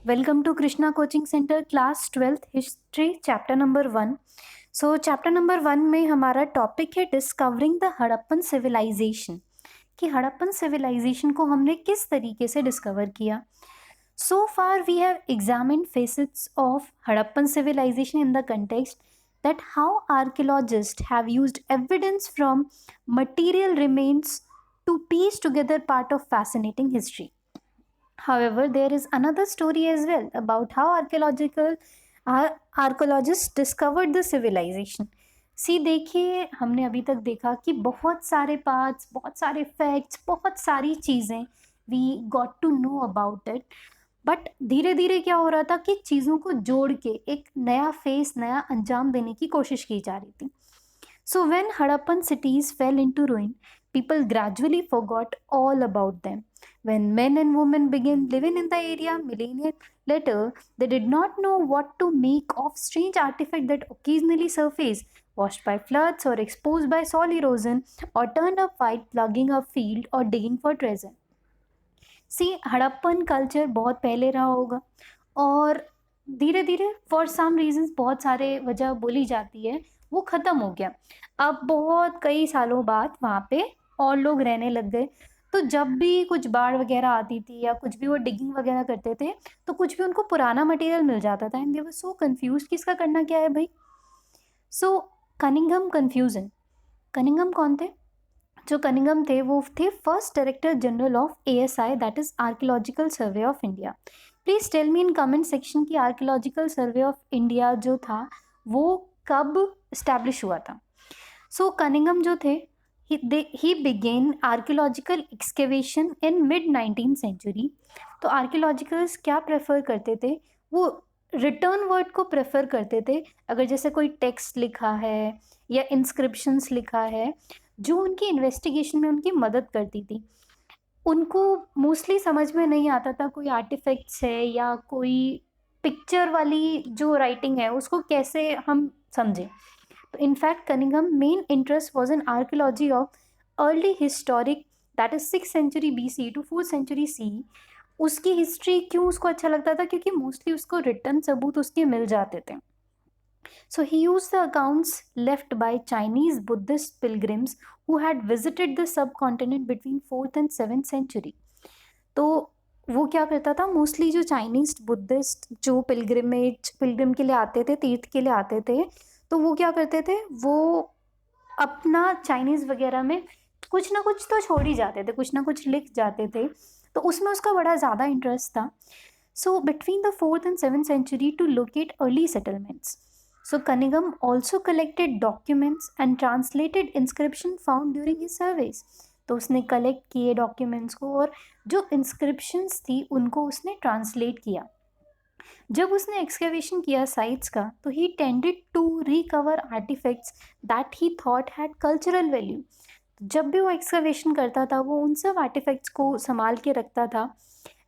Welcome to Krishna Coaching Center Class 12th History Chapter number 1. So Chapter number 1 में हमारा topic है discovering the Harappan civilisation कि Harappan civilisation को हमने किस तरीके से डिस्कवर किया. So far we have examined facets of Harappan civilization in the context that how archaeologists have used evidence from material remains to piece together part of fascinating history. However, there is another story as well about how archaeologists discovered the civilization. सी देखिए, हमने अभी तक देखा कि बहुत सारे parts, बहुत सारे फैक्ट्स, बहुत सारी चीज़ें we got to know about it. But धीरे धीरे क्या हो रहा था कि चीज़ों को जोड़ के एक नया फेस, नया अंजाम देने की कोशिश की जा रही थी. So when Harappan cities fell into ruin, people gradually forgot all about them. When men and women began living in the area millennia later, they did not know what to make of strange artifacts that occasionally surface, washed by floods or exposed by soil erosion, or turned up while plugging a field or digging for treasure. See Harappan culture बहुत पहले रहा होगा और धीरे धीरे for some reasons बहुत सारे वजह बोली जाती है वो ख़त्म हो गया. अब बहुत कई सालों बाद वहाँ पे और लोग रहने लग गए. तो जब भी कुछ बाढ़ वगैरह आती थी या कुछ भी वो डिगिंग वगैरह करते थे तो कुछ भी उनको पुराना मटेरियल मिल जाता था and they were so confuse कि इसका करना क्या है भाई. सो कनिंघम कन्फ्यूजन. कनिंघम कौन थे? जो कनिंघम थे वो थे first director general of ASI, that is archaeological survey of India. Please tell me in comment section कि आर्कियोलॉजिकल सर्वे ऑफ इंडिया जो था वो कब इस्टेब्लिश हुआ था. सो कनिंघम जो थे he began archaeological excavation in mid 19th century. तो आर्कियोलॉजिकल्स क्या प्रेफर करते थे? वो रिटर्न वर्ड को प्रेफर करते थे. अगर जैसे कोई टेक्स्ट लिखा है या इंस्क्रिप्शंस लिखा है जो उनकी इन्वेस्टिगेशन में उनकी मदद करती थी. उनको मोस्टली समझ में नहीं आता था कोई आर्टिफैक्ट्स है या कोई पिक्चर वाली जो राइटिंग है उसको कैसे हम समझें. तो in fact Cunningham main interest was in archaeology of early historic, that is 6th century BC to 4th century CE. उसकी हिस्ट्री क्यों उसको अच्छा लगता था? क्योंकि मोस्टली उसको रिटर्न सबूत उसके मिल जाते थे. So he used the accounts left by Chinese Buddhist pilgrims who had visited the subcontinent between 4th and 7th century. तो वो क्या करता था? मोस्टली जो चाइनीज बुद्धिस्ट जो पिलग्रिम के लिए आते थे, तीर्थ के लिए आते थे, तो वो क्या करते थे? वो अपना चाइनीज़ वगैरह में कुछ ना कुछ तो छोड़ ही जाते थे, कुछ ना कुछ लिख जाते थे. तो उसमें उसका बड़ा ज़्यादा इंटरेस्ट था. So between the 4th and 7th century to locate early settlements. So Cunningham also collected documents and translated inscription found during his surveys. तो उसने कलेक्ट किए डॉक्यूमेंट्स को और जो इंस्क्रिप्शंस थी उनको उसने ट्रांसलेट किया. जब उसने एक्सकेवेशन किया साइट्स का तो he tended to recover artefacts that he thought had cultural value. जब भी वो एक्सकेवेशन करता था वो उन सब आर्टिफैक्ट्स को संभाल के रखता था,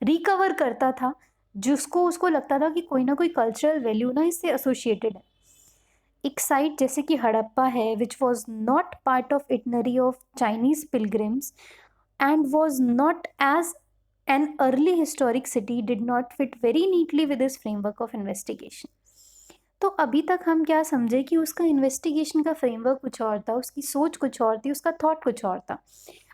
रिकवर करता था, जिसको उसको लगता था कि कोई ना कोई कल्चरल वैल्यू ना इससे एसोसिएटेड है. एक साइट जैसे कि हड़प्पा है which was not part of itinerary of Chinese pilgrims and was not as an early historic city did not fit very neatly with this framework of investigation. तो अभी तक हम क्या समझे कि उसका इन्वेस्टिगेशन का फ्रेमवर्क कुछ और था, उसकी सोच कुछ और थी, उसका थॉट कुछ और था.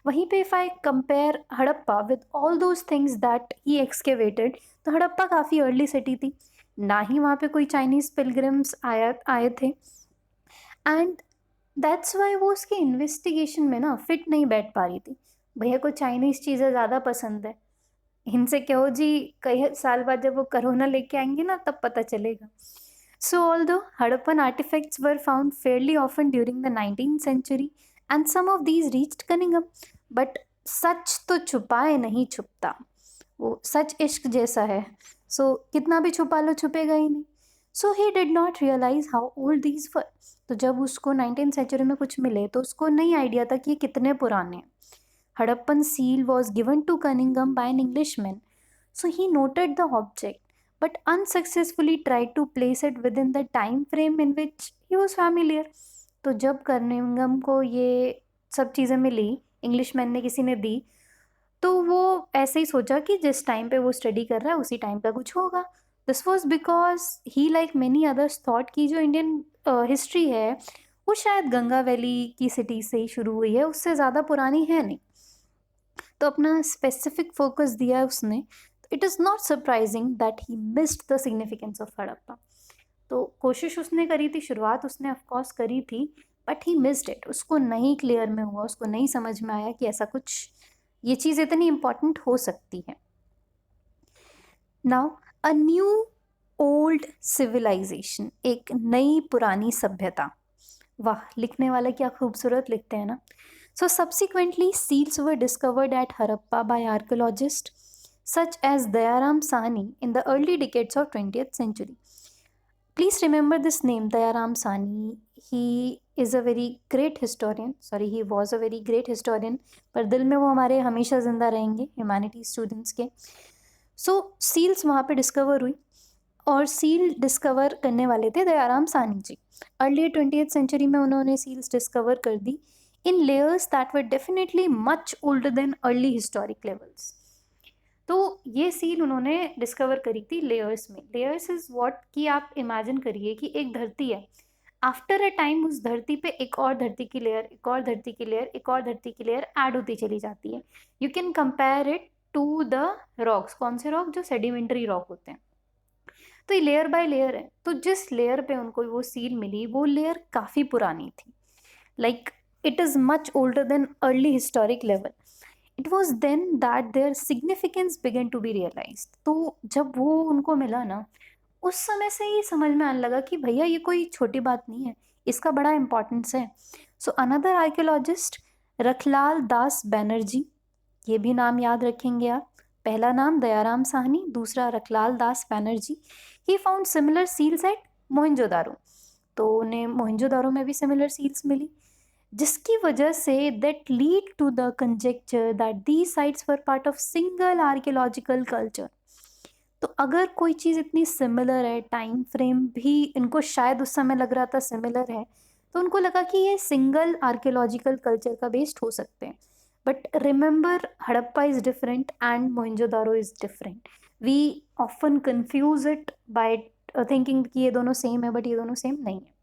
वहीं पे if I compare Harappa with all those things that he excavated, तो हड़प्पा काफ़ी अर्ली सिटी थी. ना ही वहाँ पे कोई चाइनीज़ पिलग्रिम्स आए थे एंड दैट्स वाई वो उसके इन्वेस्टिगेशन में ना फिट नहीं बैठ पा रही थी. भैया को चाइनीज़ चीज़ें ज़्यादा पसंद है. इनसे कहो जी कई साल बाद जब वो कोरोना लेके आएंगे ना तब पता चलेगा. So although Harappan artefacts were found fairly often during the 19th century and some of these reached Cunningham, but सच तो छुपाए नहीं छुपता. वो सच इश्क जैसा है. सो कितना भी छुपा लो छुपेगा ही नहीं. So he did not realise how old these were. तो जब उसको 19th सेंचुरी में कुछ मिले तो उसको नहीं आइडिया था कि ये कितने पुराने हैं. Harappan seal was given to Cunningham by an Englishman, so he noted the object but unsuccessfully tried to place it within the time frame in which he was familiar. तो जब कनिंघम को ये सब चीज़ें मिली, इंग्लिशमैन ने किसी ने दी, तो वो ऐसे ही सोचा कि जिस टाइम पे वो स्टडी कर रहा है उसी टाइम का कुछ होगा। This was because he like many others thought कि जो इंडियन हिस्ट्री है वो शायद गंगा वैली की सिटी से ही शुरू हुई है, उससे ज़्यादा पुरानी है नहीं। तो अपना स्पेसिफिक फोकस दिया उसने। It is not surprising that he missed the significance of Harappa. तो कोशिश उसने करी थी, शुरुआत उसने ऑफकोर्स करी थी, बट ही मिस्ड इट। उसको नहीं क्लियर में हुआ, उसको नहीं समझ में आया कि ऐसा कुछ, ये चीज़ इतनी इम्पॉर्टेंट हो सकती है। Now a new old civilisation, एक नई पुरानी सभ्यता। वाह, लिखने वाला क्या खूबसूरत लिखते हैं ना। So subsequently seals were discovered at Harappa by archaeologist such as Dayaram Sahni in the early decades of 20th century. Please remember this name, Dayaram Sahni. He is a very great historian. Sorry, he was a very great historian. पर दिल में वो हमारे हमेशा जिंदा रहेंगे humanity students के। सो seals वहाँ पे डिस्कवर हुई और सील डिस्कवर करने वाले थे Dayaram Sahni ji. Early 20th century में उन्होंने सील्स डिस्कवर कर दी in layers that were definitely much older than early historic levels. तो ये सील उन्होंने डिस्कवर करी थी लेयर्स में। लेयर्स इज व्हाट कि आप इमेजिन करिए कि एक धरती है, आफ्टर अ टाइम उस धरती पे एक और धरती की लेयर, एक और धरती की लेयर, एक और धरती की लेयर ऐड होती चली जाती है। You can compare it to the rocks. कौन से रॉक? जो सेडिमेंट्री रॉक होते हैं। तो ये लेयर बाय लेयर है। तो जिस लेयर पे उनको वो सील मिली वो लेयर काफ़ी पुरानी थी, like it is much older than early historic level. It was then that their significance began to be realise. तो जब वो उनको मिला ना, उस समय से ही समझ में आने लगा कि भैया ये कोई छोटी बात नहीं है, इसका बड़ा इंपॉर्टेंस है। So another archaeologist रखलाल Das Banerjee, ये भी नाम याद रखेंगे आप। पहला नाम दयाराम साहनी, दूसरा Rakhal Das Banerjee. He found similar seals at Mohenjodaro. तो उन्हें मोहनजोदारो में भी सिमिलर सील्स मिली, जिसकी वजह से that lead to the conjecture that these sites were part of single archaeological culture. तो अगर कोई चीज़ इतनी सिमिलर है, टाइम फ्रेम भी इनको शायद उस समय लग रहा था सिमिलर है, तो उनको लगा कि ये सिंगल आर्कियोलॉजिकल कल्चर का बेस्ड हो सकते हैं। But remember, Harappa is different and Mohenjodaro is different. We often confuse it by thinking कि ये दोनों सेम है, बट ये दोनों सेम नहीं है।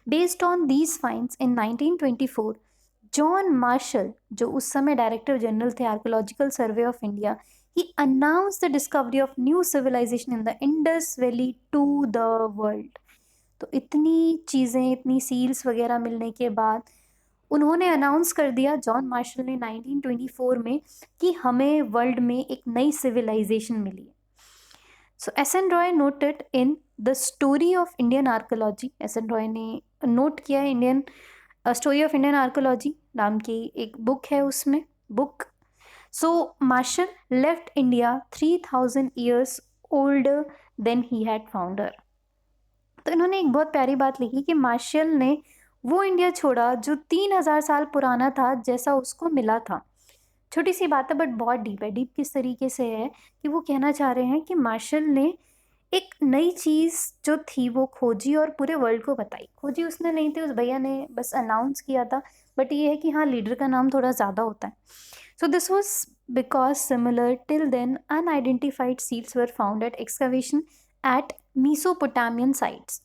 Based on these finds in 1924 John Marshall, जो उस समय डायरेक्टर जनरल थे archaeological survey of India, he announced the discovery of new civilization in the Indus Valley to the world. तो इतनी चीज़ें, इतनी सील्स वगैरह मिलने के बाद उन्होंने अनाउंस कर दिया, जॉन मार्शल ने 1924 में, कि हमें वर्ल्ड में एक नई सिविलाइजेशन मिली है। So S N Roy noted in the story of Indian archaeology, S N Roy ने नोट किया है Indian story of Indian archaeology नाम की एक बुक है उसमें, book. So Marshall left India 3000 years older than he had found her. तो इन्होंने एक बहुत प्यारी बात लिखी कि मार्शल ने वो इंडिया छोड़ा जो 3000 साल पुराना था जैसा उसको मिला था। छोटी सी बात है बट बहुत डीप है। डीप किस तरीके से है कि वो कहना चाह रहे हैं कि मार्शल ने एक नई चीज़ जो थी वो खोजी और पूरे वर्ल्ड को बताई। खोजी उसने नहीं थी, उस भैया ने बस अनाउंस किया था, बट ये है कि हाँ, लीडर का नाम थोड़ा ज़्यादा होता है। So this was because similar till then unidentified seals were found at excavation at Mesopotamian sites.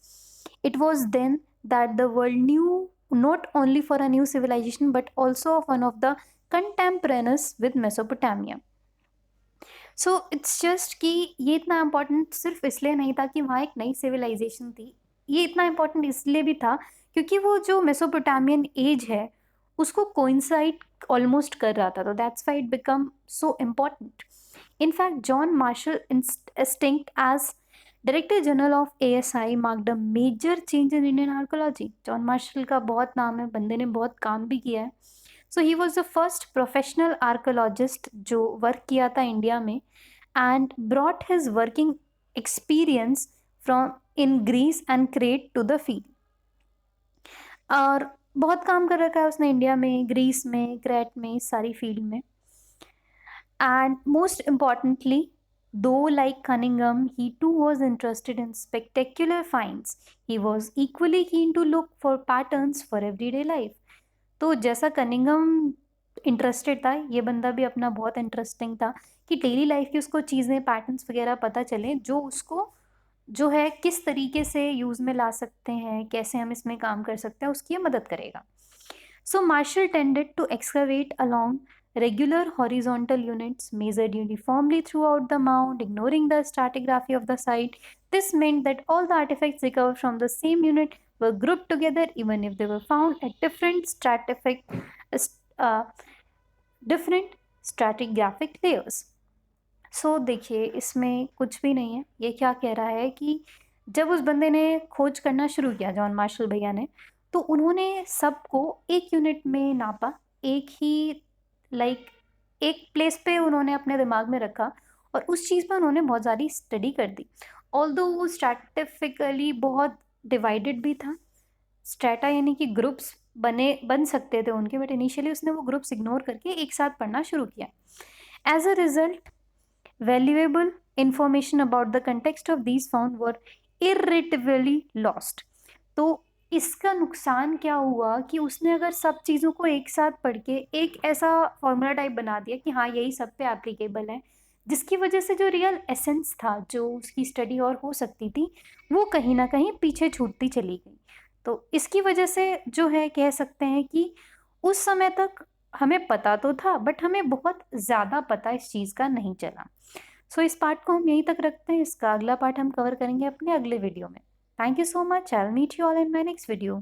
It was then that the world knew not only for a new civilization but also of one of the contemporaneous with Mesopotamia. So it's just कि ये इतना important सिर्फ इसलिए नहीं था कि वहाँ एक नई सिविलाइजेशन थी, ये इतना इम्पोर्टेंट इसलिए भी था क्योंकि वो जो मेसोपोटामियन एज है उसको कोइंसाइड ऑलमोस्ट कर रहा था, तो that's why it become so important. In fact John Marshall instinct as director general of ASI marked a major change in Indian archaeology. John Marshall का बहुत नाम है, बंदे ने बहुत काम भी किया है। So he was the first professional archaeologist जो वर्क किया था इंडिया में, and brought his working experience from in Greece and Crete to the field. और बहुत काम कर रखा है उसने इंडिया में, ग्रीस में, क्रेट में, सारी फील्ड में। And most importantly, though like Cunningham, he too was interested in spectacular finds. He was equally keen to look for patterns for everyday life. तो जैसा कनिंगम इंटरेस्टेड था, ये बंदा भी अपना बहुत इंटरेस्टिंग था कि डेली लाइफ की उसको चीज़ें, पैटर्न्स वगैरह पता चलें जो उसको जो है किस तरीके से यूज़ में ला सकते हैं, कैसे हम इसमें काम कर सकते हैं, उसकी ये मदद करेगा। So Marshall tended to excavate along regular horizontal units measured uniformly throughout the mound, ignoring the stratigraphy of the site. This meant that all the artifacts recovered from the same unit were grouped together even if they were found at uh, different stratigraphic layers. सो देखिए, इसमें कुछ भी नहीं है। ये क्या कह रहा है कि जब उस बंदे ने खोज करना शुरू किया, जॉन मार्शल भैया ने, तो उन्होंने सबको एक यूनिट में नापा, एक ही लाइक एक प्लेस पे उन्होंने अपने दिमाग में रखा और उस चीज़ पे उन्होंने बहुत सारी स्टडी कर दी। ऑल्दो वो स्ट्रैटिफिकली बहुत डिवाइडेड भी था, स्ट्रेटा यानी कि ग्रुप्स बन सकते थे उनके, बट इनिशियली उसने वो ग्रुप्स इग्नोर करके एक साथ पढ़ना शुरू किया। As a result, valuable information about the context of these found were irretrievably lost. तो इसका नुकसान क्या हुआ कि उसने अगर सब चीज़ों को एक साथ पढ़ के एक ऐसा फॉर्मूला टाइप बना दिया कि हाँ यही सब पे एप्लीकेबल है, जिसकी वजह से जो रियल एसेंस था, जो उसकी स्टडी और हो सकती थी, वो कहीं ना कहीं पीछे छूटती चली गई। तो इसकी वजह से जो है कह सकते हैं कि उस समय तक हमें पता तो था, बट हमें बहुत ज़्यादा पता इस चीज़ का नहीं चला। सो इस पार्ट को हम यहीं तक रखते हैं, इसका अगला पार्ट हम कवर करेंगे अपने अगले वीडियो में। Thank you so much, I will meet you all in my next video.